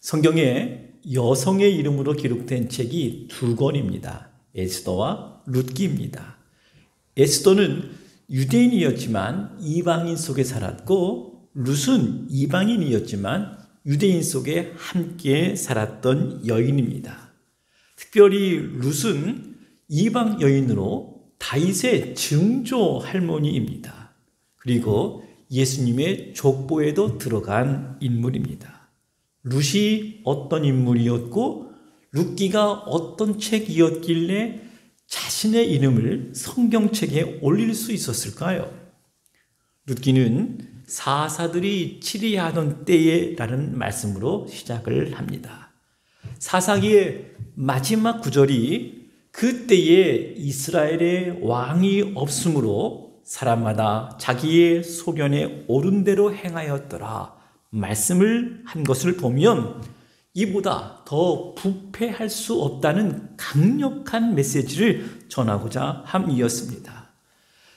성경에 여성의 이름으로 기록된 책이 두 권입니다. 에스더와 룻기입니다. 에스더는 유대인이었지만 이방인 속에 살았고, 룻은 이방인이었지만 유대인 속에 함께 살았던 여인입니다. 특별히 룻은 이방 여인으로 다윗의 증조 할머니입니다. 그리고 예수님의 족보에도 들어간 인물입니다. 룻이 어떤 인물이었고 룻기가 어떤 책이었길래 자신의 이름을 성경책에 올릴 수 있었을까요? 룻기는 사사들이 치리하던 때에라는 말씀으로 시작을 합니다. 사사기의 마지막 구절이 그때에 이스라엘의 왕이 없으므로 사람마다 자기의 소견에 옳은 대로 행하였더라 말씀을 한 것을 보면 이보다 더 부패할 수 없다는 강력한 메시지를 전하고자 함이었습니다.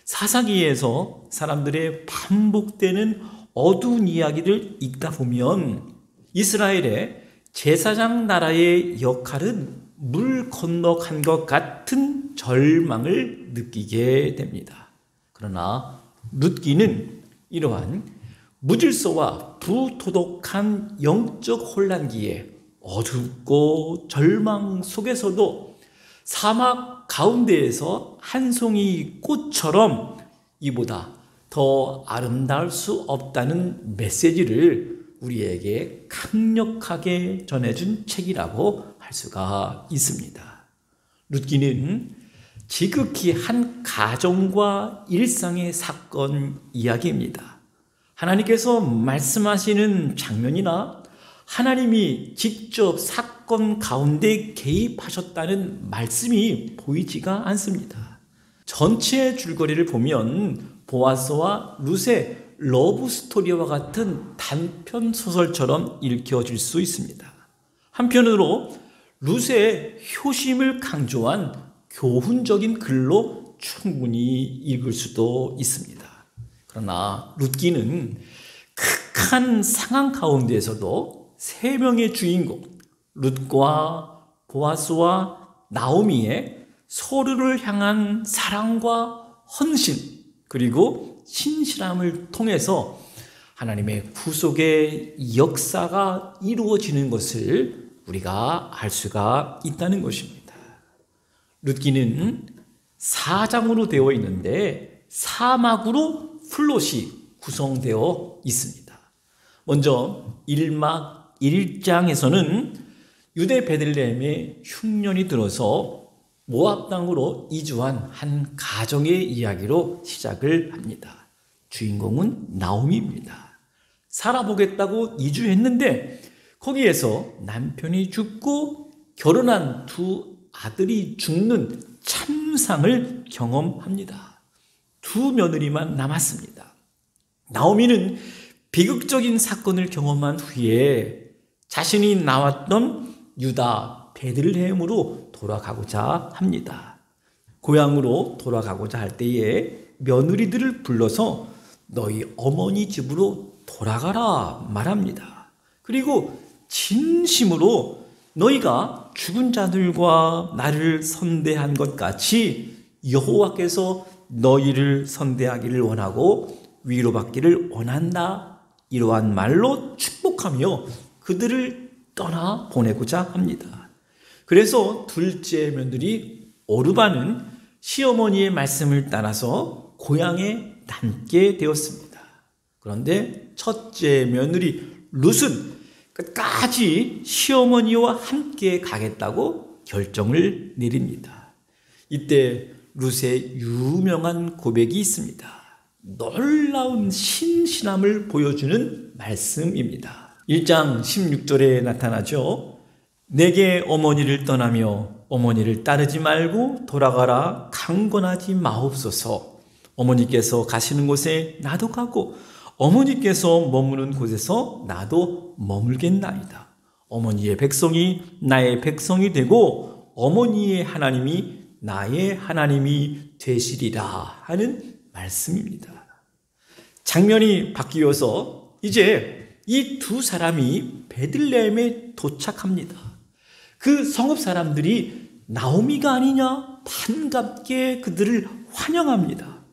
사사기에서 사람들의 반복되는 어두운 이야기를 읽다 보면 이스라엘의 제사장 나라의 역할은 물 건너간 것 같은 절망을 느끼게 됩니다. 그러나 룻기는 이러한 무질서와 부도덕한 영적 혼란기에 어둡고 절망 속에서도 사막 가운데에서 한 송이 꽃처럼 이보다 더 아름다울 수 없다는 메시지를 우리에게 강력하게 전해준 책이라고 할 수가 있습니다. 룻기는 지극히 한 가정과 일상의 사건 이야기입니다. 하나님께서 말씀하시는 장면이나 하나님이 직접 사건 가운데 개입하셨다는 말씀이 보이지가 않습니다. 전체 줄거리를 보면 보아스와 룻의 러브 스토리와 같은 단편 소설처럼 읽혀질 수 있습니다. 한편으로 룻의 효심을 강조한 교훈적인 글로 충분히 읽을 수도 있습니다. 그러나 룻기는 극한 상황 가운데에서도 세 명의 주인공 룻과 보아스와 나오미의 서로를 향한 사랑과 헌신 그리고 신실함을 통해서 하나님의 구속의 역사가 이루어지는 것을 우리가 알 수가 있다는 것입니다. 룻기는 4장으로 되어 있는데 사막으로 플롯이 구성되어 있습니다. 먼저 1막 1장에서는 유대 베들레헴에 흉년이 들어서 모압 땅으로 이주한 한 가정의 이야기로 시작을 합니다. 주인공은 나오미입니다. 살아보겠다고 이주했는데 거기에서 남편이 죽고 결혼한 두 아들이 죽는 참상을 경험합니다. 두 며느리만 남았습니다. 나오미는 비극적인 사건을 경험한 후에 자신이 나왔던 유다 베들레헴으로 돌아가고자 합니다. 고향으로 돌아가고자 할 때에 며느리들을 불러서 너희 어머니 집으로 돌아가라 말합니다. 그리고 진심으로 너희가 죽은 자들과 나를 선대한 것 같이 여호와께서 너희를 선대하기를 원하고 위로받기를 원한다. 이러한 말로 축복하며 그들을 떠나 보내고자 합니다. 그래서 둘째 며느리 오르바는 시어머니의 말씀을 따라서 고향에 남게 되었습니다. 그런데 첫째 며느리 룻은 끝까지 시어머니와 함께 가겠다고 결정을 내립니다. 이때 룻의 유명한 고백이 있습니다. 놀라운 신실함을 보여주는 말씀입니다. 1장 16절에 나타나죠. 내게 어머니를 떠나며 어머니를 따르지 말고 돌아가라 강권하지 마옵소서. 어머니께서 가시는 곳에 나도 가고 어머니께서 머무는 곳에서 나도 머물겠나이다. 어머니의 백성이 나의 백성이 되고 어머니의 하나님이 나의 하나님이 되시리라 하는 말씀입니다. 장면이 바뀌어서 이제 이 두 사람이 베들레헴에 도착합니다. 그 성읍 사람들이 나오미가 아니냐 반갑게 그들을 환영합니다.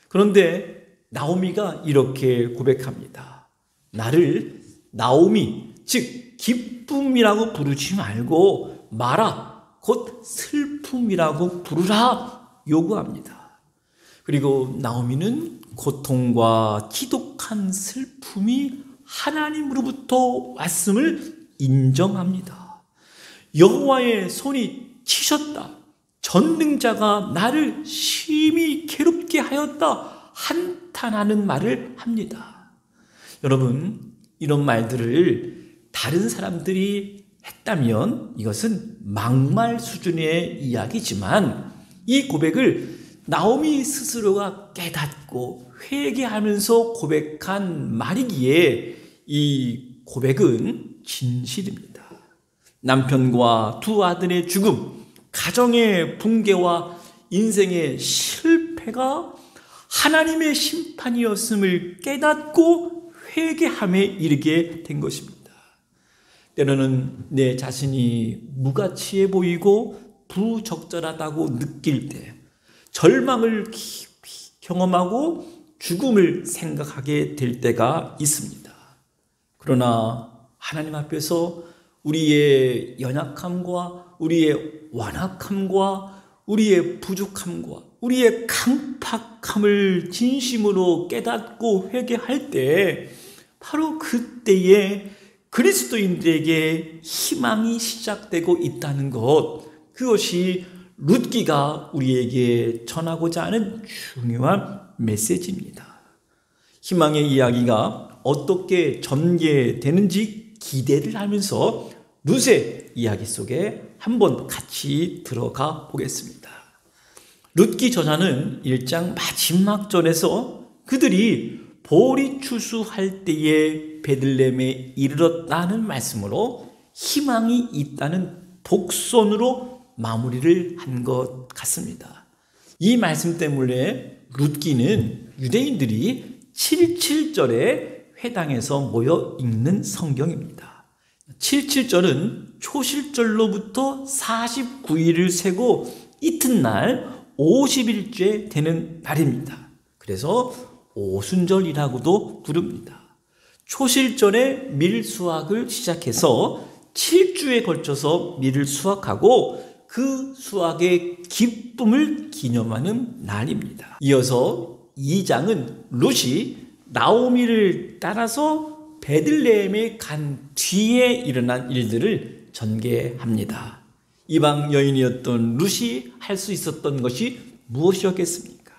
그런데 나오미가 이렇게 고백합니다. 나를 나오미, 즉 기쁨이라고 부르지 말고 마라, 곧 슬픔이라고 부르라 요구합니다. 그리고 나오미는 고통과 지독한 슬픔이 하나님으로부터 왔음을 인정합니다. 여호와의 손이 치셨다. 전능자가 나를 심히 괴롭게 하였다. 한탄하는 말을 합니다. 여러분, 이런 말들을 다른 사람들이 했다면 이것은 막말 수준의 이야기지만 이 고백을 나오미 스스로가 깨닫고 회개하면서 고백한 말이기에 이 고백은 진실입니다. 남편과 두 아들의 죽음, 가정의 붕괴와 인생의 실패가 하나님의 심판이었음을 깨닫고 회개함에 이르게 된 것입니다. 때로는 내 자신이 무가치해 보이고 부적절하다고 느낄 때 절망을 깊이 경험하고 죽음을 생각하게 될 때가 있습니다. 그러나 하나님 앞에서 우리의 연약함과 우리의 완악함과 우리의 부족함과 우리의 강팍함을 진심으로 깨닫고 회개할 때 바로 그때에 그리스도인들에게 희망이 시작되고 있다는 것, 그것이 룻기가 우리에게 전하고자 하는 중요한 메시지입니다. 희망의 이야기가 어떻게 전개되는지 기대를 하면서 룻의 이야기 속에 한번 같이 들어가 보겠습니다. 룻기 저자는 1장 마지막 절에서 그들이 보리 추수할 때에 베들레헴에 이르렀다는 말씀으로 희망이 있다는 독선으로 마무리를 한 것 같습니다. 이 말씀 때문에 룻기는 유대인들이 77절에 회당에서 모여 읽는 성경입니다. 77절은 초실절로부터 49일을 세고 이튿날 50일째 되는 날입니다. 그래서 오순절이라고도 부릅니다. 초실절에 밀 수확을 시작해서 7주에 걸쳐서 밀을 수확하고 그 수확의 기쁨을 기념하는 날입니다. 이어서 2장은 룻이 나오미를 따라서 베들레헴에 간 뒤에 일어난 일들을 전개합니다. 이방 여인이었던 룻이 할 수 있었던 것이 무엇이었겠습니까?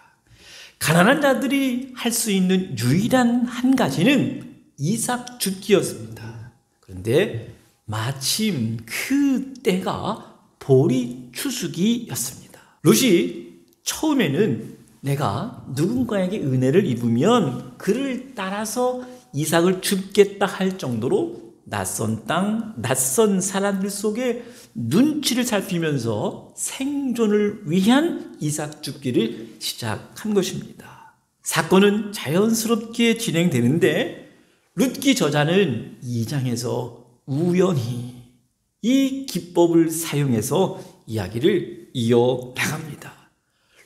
가난한 자들이 할 수 있는 유일한 한 가지는 이삭 줍기였습니다. 그런데 마침 그 때가 보리 추수기였습니다. 룻이 처음에는 내가 누군가에게 은혜를 입으면 그를 따라서 이삭을 줍겠다 할 정도로 낯선 땅, 낯선 사람들 속에 눈치를 살피면서 생존을 위한 이삭 줍기를 시작한 것입니다. 사건은 자연스럽게 진행되는데 룻기 저자는 2장에서 우연히 이 기법을 사용해서 이야기를 이어나갑니다.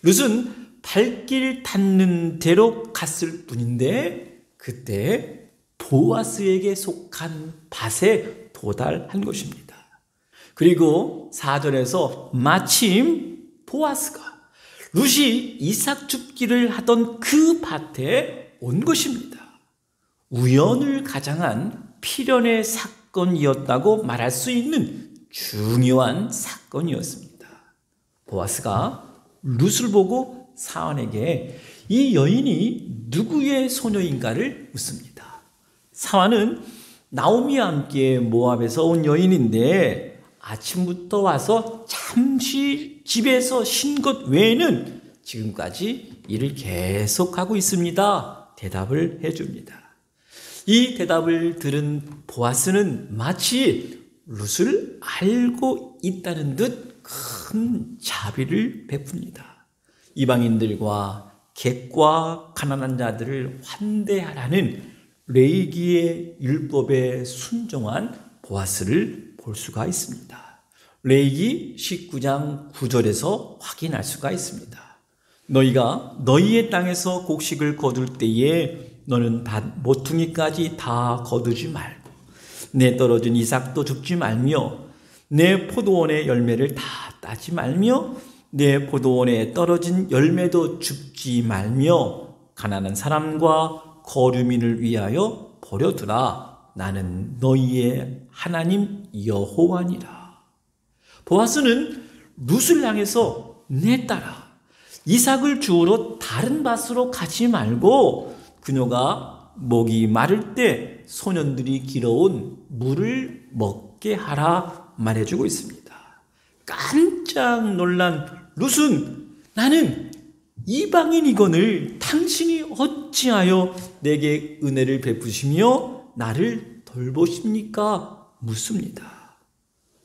룻은 발길 닿는 대로 갔을 뿐인데 그때 보아스에게 속한 밭에 도달한 것입니다. 그리고 4절에서 마침 보아스가 룻이 이삭 줍기를 하던 그 밭에 온 것입니다. 우연을 가장한 필연의 사건이었다고 말할 수 있는 중요한 사건이었습니다. 보아스가 룻을 보고 사환에게 이 여인이 누구의 소녀인가를 묻습니다. 사환은 나오미와 함께 모압에서 온 여인인데 아침부터 와서 잠시 집에서 쉰 것 외에는 지금까지 일을 계속하고 있습니다. 대답을 해줍니다. 이 대답을 들은 보아스는 마치 룻을 알고 있다는 듯 큰 자비를 베풉니다. 이방인들과 객과 가난한 자들을 환대하라는 레위기의 율법에 순종한 보아스를 볼 수가 있습니다. 레위기 19장 9절에서 확인할 수가 있습니다. 너희가 너희의 땅에서 곡식을 거둘 때에 너는 밭 모퉁이까지 다 거두지 말고 내 떨어진 이삭도 줍지 말며 내 포도원의 열매를 다 따지 말며 내 포도원에 떨어진 열매도 줍지 말며 가난한 사람과 거류민을 위하여 버려두라. 나는 너희의 하나님 여호와니라. 보아스는 룻을 향해서 내 딸아 이삭을 주우러 다른 밭으로 가지 말고 그녀가 목이 마를 때 소년들이 길어온 물을 먹게 하라 말해주고 있습니다. 깜짝 놀란 룻은 나는 이방인이거늘 당신이 어찌하여 내게 은혜를 베푸시며 나를 돌보십니까? 묻습니다.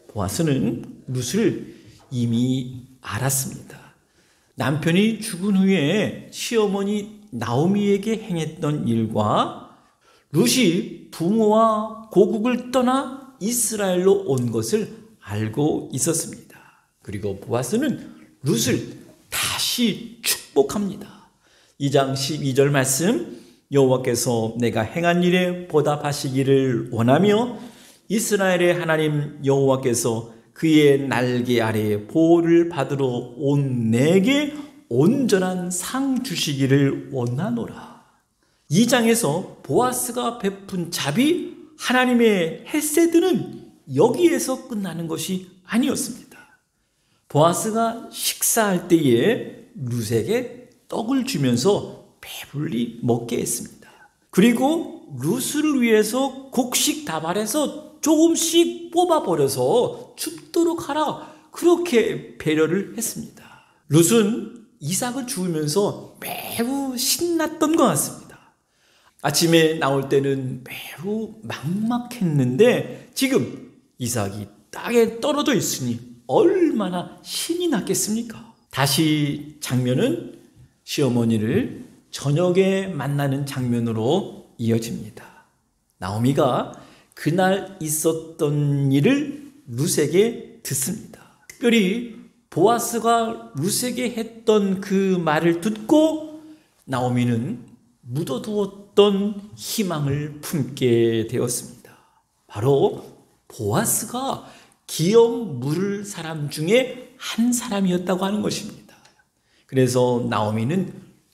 보아스는 룻을 이미 알았습니다. 남편이 죽은 후에 시어머니 나오미에게 행했던 일과 룻이 부모와 고국을 떠나 이스라엘로 온 것을 알고 있었습니다. 그리고 보아스는 룻을 다시 축복합니다. 2장 12절 말씀, 여호와께서 내가 행한 일에 보답하시기를 원하며 이스라엘의 하나님 여호와께서 그의 날개 아래 보호를 받으러 온 내게 온전한 상 주시기를 원하노라. 2장에서 보아스가 베푼 자비, 하나님의 헤세드는 여기에서 끝나는 것이 아니었습니다. 보아스가 식사할 때에 룻에게 떡을 주면서 배불리 먹게 했습니다. 그리고 룻을 위해서 곡식 다발에서 조금씩 뽑아버려서 줍도록 하라, 그렇게 배려를 했습니다. 룻은 이삭을 주우면서 매우 신났던 것 같습니다. 아침에 나올 때는 매우 막막했는데 지금 이삭이 땅에 떨어져 있으니 얼마나 신이 났겠습니까? 다시 장면은 시어머니를 저녁에 만나는 장면으로 이어집니다. 나오미가 그날 있었던 일을 룻에게 듣습니다. 특별히 보아스가 룻에게 했던 그 말을 듣고 나오미는 묻어두었던 희망을 품게 되었습니다. 바로 보아스가 기업 물을 사람 중에 한 사람이었다고 하는 것입니다. 그래서 나오미는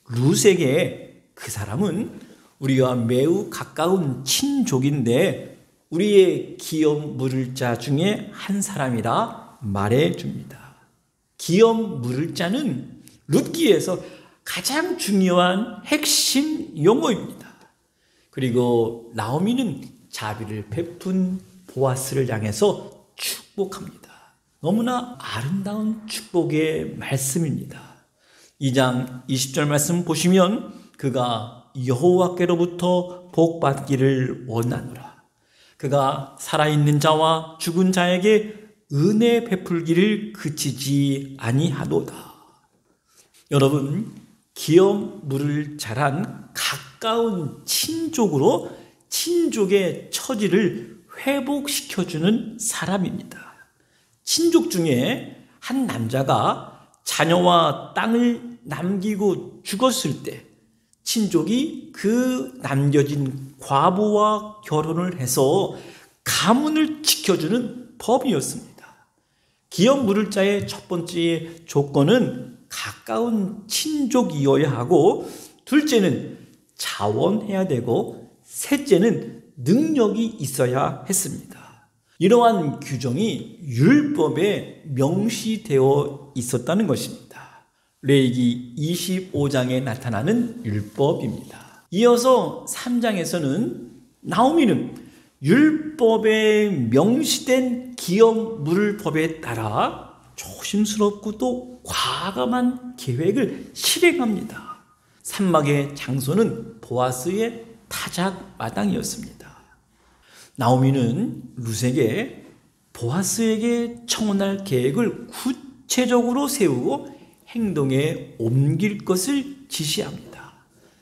룻에게 그 사람은 우리가 매우 가까운 친족인데 우리의 기업 물을 자 중에 한 사람이라 말해줍니다. 기업 물을 자는 룻기에서 가장 중요한 핵심 용어입니다. 그리고 나오미는 자비를 베푼 보아스를 향해서 축복합니다. 너무나 아름다운 축복의 말씀입니다. 2장 20절 말씀 보시면 그가 여호와께로부터 복받기를 원하노라. 그가 살아있는 자와 죽은 자에게 은혜 베풀기를 그치지 아니하도다. 여러분, 기업 물을 자란 가까운 친족으로 친족의 처지를 회복시켜주는 사람입니다. 친족 중에 한 남자가 자녀와 땅을 남기고 죽었을 때 친족이 그 남겨진 과부와 결혼을 해서 가문을 지켜주는 법이었습니다. 기업 물을 자의 첫 번째 조건은 가까운 친족이어야 하고, 둘째는 자원해야 되고, 셋째는 능력이 있어야 했습니다. 이러한 규정이 율법에 명시되어 있었다는 것입니다. 레위기 25장에 나타나는 율법입니다. 이어서 3장에서는 나오미는 율법에 명시된 기업 물을 법에 따라 조심스럽고 또 과감한 계획을 실행합니다. 산막의 장소는 보아스의 타작 마당이었습니다. 나오미는 룻에게 보아스에게 청혼할 계획을 구체적으로 세우고 행동에 옮길 것을 지시합니다.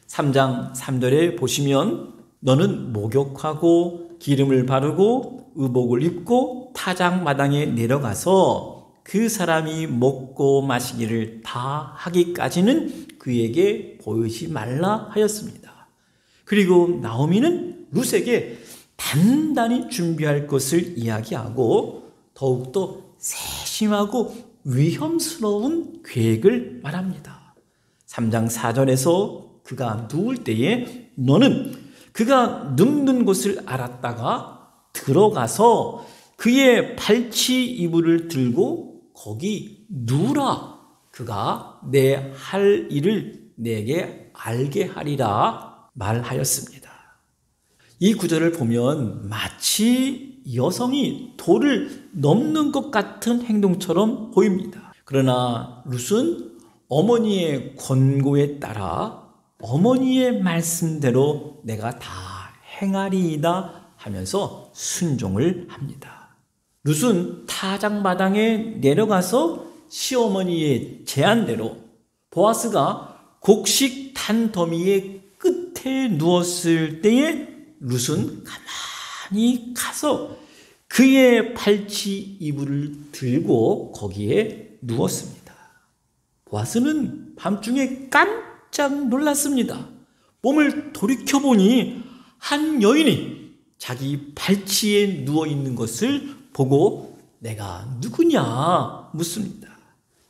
3장 3절에 보시면 너는 목욕하고 기름을 바르고 의복을 입고 타작마당에 내려가서 그 사람이 먹고 마시기를 다 하기까지는 그에게 보이지 말라 하였습니다. 그리고 나오미는 룻에게 단단히 준비할 것을 이야기하고 더욱더 세심하고 위험스러운 계획을 말합니다. 3장 4절에서 그가 누울 때에 너는 그가 눕는 곳을 알았다가 들어가서 그의 발치 이불을 들고 거기 누우라. 그가 내 할 일을 내게 알게 하리라 말하였습니다. 이 구절을 보면 마치 여성이 돌을 넘는 것 같은 행동처럼 보입니다. 그러나 룻은 어머니의 권고에 따라 어머니의 말씀대로 내가 다 행하리이다 하면서 순종을 합니다. 룻은 타작마당에 내려가서 시어머니의 제안대로 보아스가 곡식 단더미의 끝에 누웠을 때에 룻은 가만히 가서 그의 발치 이불을 들고 거기에 누웠습니다. 보아스는 밤중에 깜짝 놀랐습니다. 몸을 돌이켜보니 한 여인이 자기 발치에 누워있는 것을 보고 내가 누구냐 묻습니다.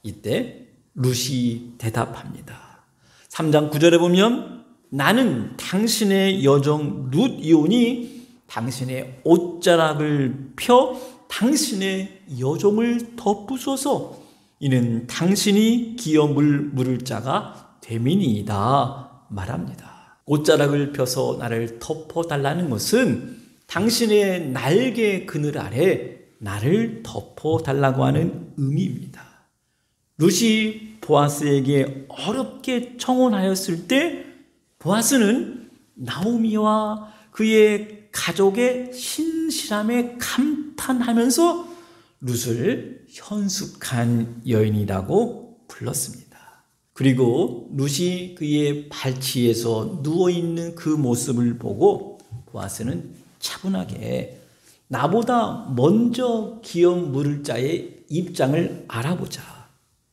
이때 룻이 대답합니다. 3장 9절에 보면 나는 당신의 여종 룻이오니 당신의 옷자락을 펴 당신의 여종을 덮으소서. 이는 당신이 기어 물을 자가 됨이니이다 말합니다. 옷자락을 펴서 나를 덮어달라는 것은 당신의 날개 그늘 아래 나를 덮어달라고 하는 의미입니다. 룻이 보아스에게 어렵게 청혼하였을 때 보아스는 나오미와 그의 가족의 신실함에 감탄하면서 룻을 현숙한 여인이라고 불렀습니다. 그리고 룻이 그의 발치에서 누워있는 그 모습을 보고 보아스는 차분하게 나보다 먼저 기어 물을 자의 입장을 알아보자.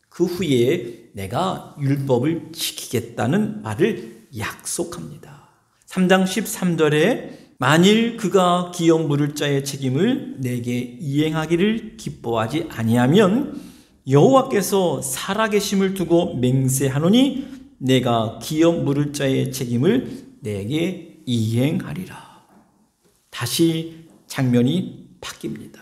그 후에 내가 율법을 지키겠다는 말을 약속합니다. 3장 13절에 만일 그가 기어 물을 자의 책임을 내게 이행하기를 기뻐하지 아니하면 여호와께서 살아계심을 두고 맹세하노니 내가 기어 물을 자의 책임을 내게 이행하리라. 다시 장면이 바뀝니다.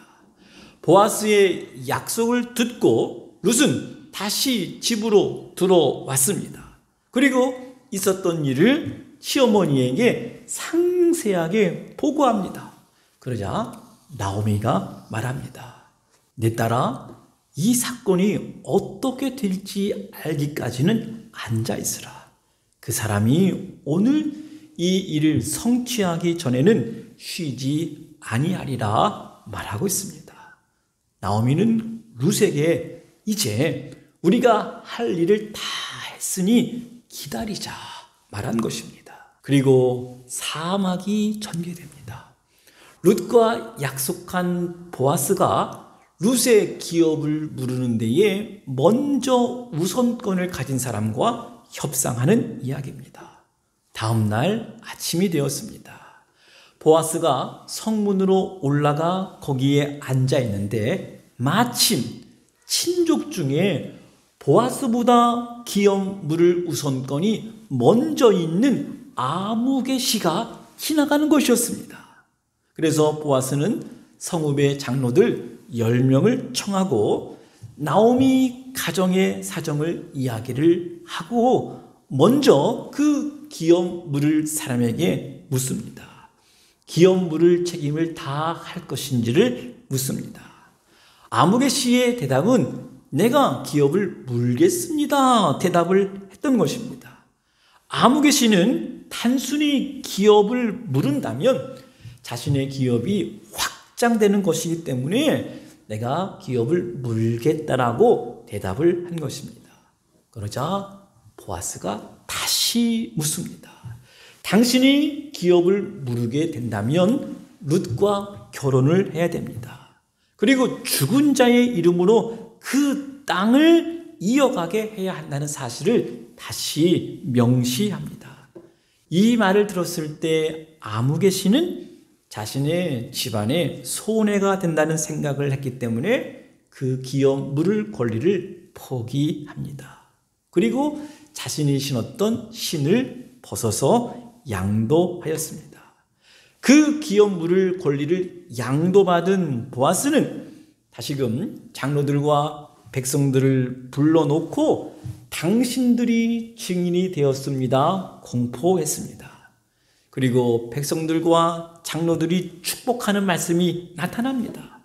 보아스의 약속을 듣고 룻은 다시 집으로 들어왔습니다. 그리고 있었던 일을 시어머니에게 상세하게 보고합니다. 그러자 나오미가 말합니다. 내 딸아, 이 사건이 어떻게 될지 알기까지는 앉아있으라. 그 사람이 오늘 이 일을 성취하기 전에는 쉬지 아니하리라 말하고 있습니다. 나오미는 룻에게 이제 우리가 할 일을 다 했으니 기다리자 말한 것입니다. 그리고 사막이 전개됩니다. 룻과 약속한 보아스가 룻의 기업을 물으는 데에 먼저 우선권을 가진 사람과 협상하는 이야기입니다. 다음 날 아침이 되었습니다. 보아스가 성문으로 올라가 거기에 앉아 있는데 마침 친족 중에 보아스보다 기업 물을 우선권이 먼저 있는 아무개 씨가 지나가는 것이었습니다. 그래서 보아스는 성읍의 장로들 10명을 청하고 나오미 가정의 사정을 이야기를 하고 먼저 그 기업 물을 사람에게 묻습니다. 기업 물을 책임을 다 할 것인지를 묻습니다. 아무개 씨의 대답은 내가 기업을 물겠습니다. 대답을 했던 것입니다. 아무개 씨는 단순히 기업을 물은다면 자신의 기업이 확장되는 것이기 때문에 내가 기업을 물겠다라고 대답을 한 것입니다. 그러자 보아스가 다시 묻습니다. 당신이 기업을 무르게 된다면 룻과 결혼을 해야 됩니다. 그리고 죽은 자의 이름으로 그 땅을 이어가게 해야 한다는 사실을 다시 명시합니다. 이 말을 들었을 때 아무개 씨는 자신의 집안에 손해가 된다는 생각을 했기 때문에 그 기업 물을 권리를 포기합니다. 그리고 자신이 신었던 신을 벗어서 양도하였습니다. 그 기업 물을 권리를 양도받은 보아스는 다시금 장로들과 백성들을 불러놓고 당신들이 증인이 되었습니다 공포했습니다. 그리고 백성들과 장로들이 축복하는 말씀이 나타납니다.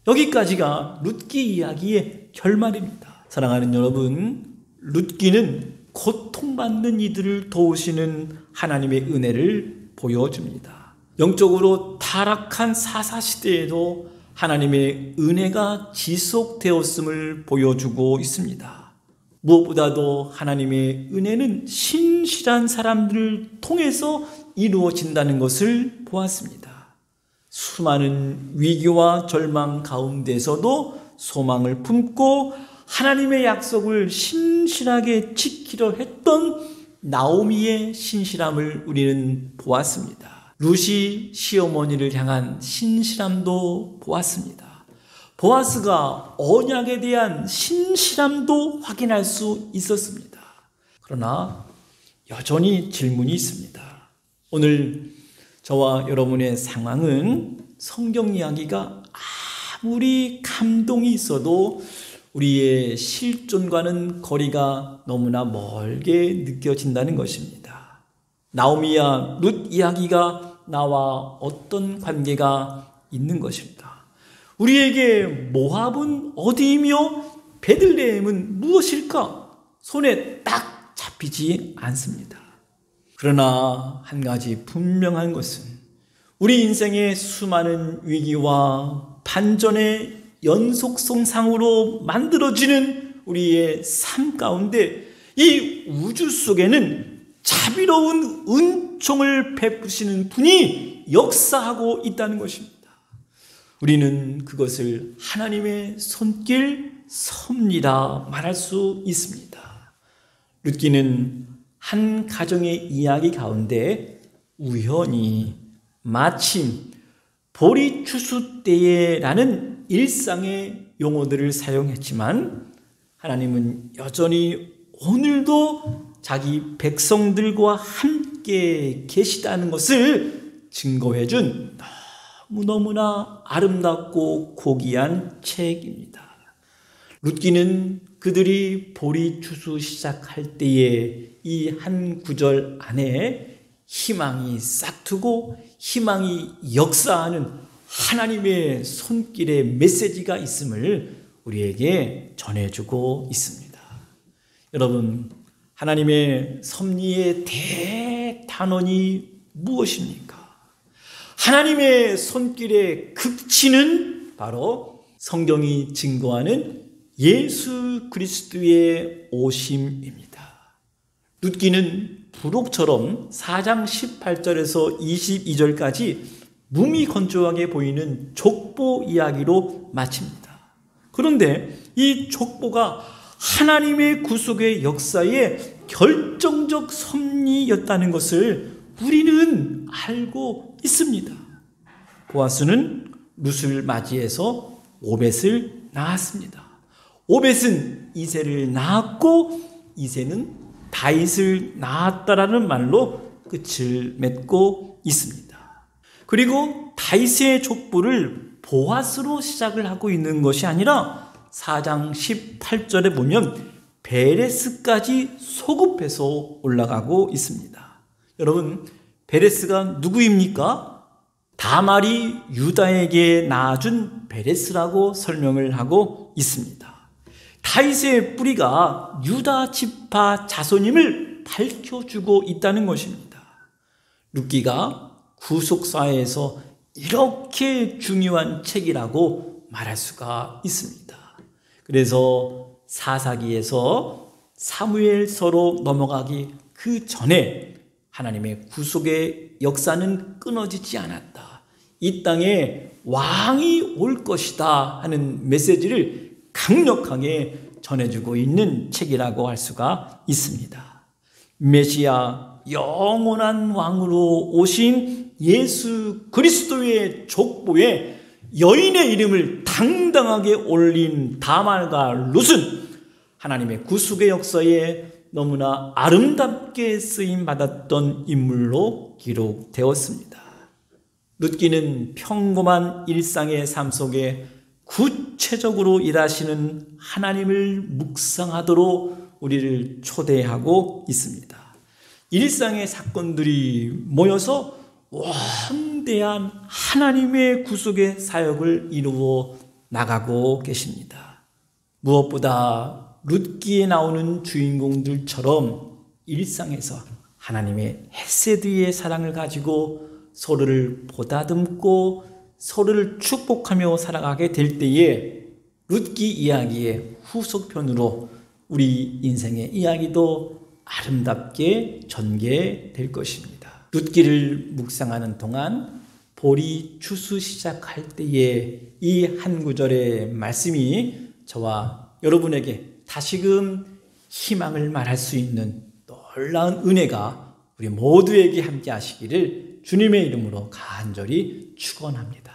여기까지가 룻기 이야기의 결말입니다. 사랑하는 여러분, 룻기는 고통받는 이들을 도우시는 하나님의 은혜를 보여줍니다. 영적으로 타락한 사사시대에도 하나님의 은혜가 지속되었음을 보여주고 있습니다. 무엇보다도 하나님의 은혜는 신실한 사람들을 통해서 이루어진다는 것을 보았습니다. 수많은 위기와 절망 가운데서도 소망을 품고 하나님의 약속을 신실하게 지키려 했던 나오미의 신실함을 우리는 보았습니다. 룻이 시어머니를 향한 신실함도 보았습니다. 보아스가 언약에 대한 신실함도 확인할 수 있었습니다. 그러나 여전히 질문이 있습니다. 오늘 저와 여러분의 상황은 성경 이야기가 아무리 감동이 있어도 우리의 실존과는 거리가 너무나 멀게 느껴진다는 것입니다. 나오미와 룻 이야기가 나와 어떤 관계가 있는 것일까? 우리에게 모압은 어디이며 베들레헴은 무엇일까? 손에 딱 잡히지 않습니다. 그러나 한 가지 분명한 것은 우리 인생의 수많은 위기와 반전의 연속성상으로 만들어지는 우리의 삶 가운데 이 우주 속에는 자비로운 은총을 베푸시는 분이 역사하고 있다는 것입니다. 우리는 그것을 하나님의 손길 섭리라 말할 수 있습니다. 룻기는 한 가정의 이야기 가운데 우연히 마침 보리 추수 때에라는 일상의 용어들을 사용했지만 하나님은 여전히 오늘도 자기 백성들과 함께 계시다는 것을 증거해준 너무너무나 아름답고 고귀한 책입니다. 룻기는 그들이 보리 추수 시작할 때에 이 한 구절 안에 희망이 싹트고 희망이 역사하는 하나님의 손길의 메시지가 있음을 우리에게 전해주고 있습니다. 여러분, 하나님의 섭리의 대단원이 무엇입니까? 하나님의 손길의 극치는 바로 성경이 증거하는 예수 그리스도의 오심입니다. 룻기는 부록처럼 4장 18절에서 22절까지 몸이 건조하게 보이는 족보 이야기로 마칩니다. 그런데 이 족보가 하나님의 구속의 역사의 결정적 섭리였다는 것을 우리는 알고 있습니다. 보아스는 룻을 맞이해서 오벳을 낳았습니다. 오벳은 이새를 낳았고 이새는 다윗을 낳았다라는 말로 끝을 맺고 있습니다. 그리고 다윗의 족보를 보아스로 시작을 하고 있는 것이 아니라 4장 18절에 보면 베레스까지 소급해서 올라가고 있습니다. 여러분, 베레스가 누구입니까? 다말이 유다에게 낳아준 베레스라고 설명을 하고 있습니다. 다윗의 뿌리가 유다 지파 자손임을 밝혀주고 있다는 것입니다. 룻기가 구속사에서 이렇게 중요한 책이라고 말할 수가 있습니다. 그래서 사사기에서 사무엘서로 넘어가기 그 전에 하나님의 구속의 역사는 끊어지지 않았다. 이 땅에 왕이 올 것이다 하는 메시지를 강력하게 전해주고 있는 책이라고 할 수가 있습니다. 메시아 영원한 왕으로 오신 예수 그리스도의 족보에 여인의 이름을 당당하게 올린 다말과 룻은 하나님의 구속의 역사에 너무나 아름답게 쓰임받았던 인물로 기록되었습니다. 룻기는 평범한 일상의 삶 속에 구체적으로 일하시는 하나님을 묵상하도록 우리를 초대하고 있습니다. 일상의 사건들이 모여서 원대한 하나님의 구속의 사역을 이루어 나가고 계십니다. 무엇보다 룻기에 나오는 주인공들처럼 일상에서 하나님의 헤세드의 사랑을 가지고 서로를 보다듬고 서로를 축복하며 살아가게 될 때에 룻기 이야기의 후속편으로 우리 인생의 이야기도 아름답게 전개될 것입니다. 룻기를 묵상하는 동안 볼이 추수 시작할 때에 이 한 구절의 말씀이 저와 여러분에게 다시금 희망을 말할 수 있는 놀라운 은혜가 우리 모두에게 함께 하시기를 주님의 이름으로 간절히 축원합니다.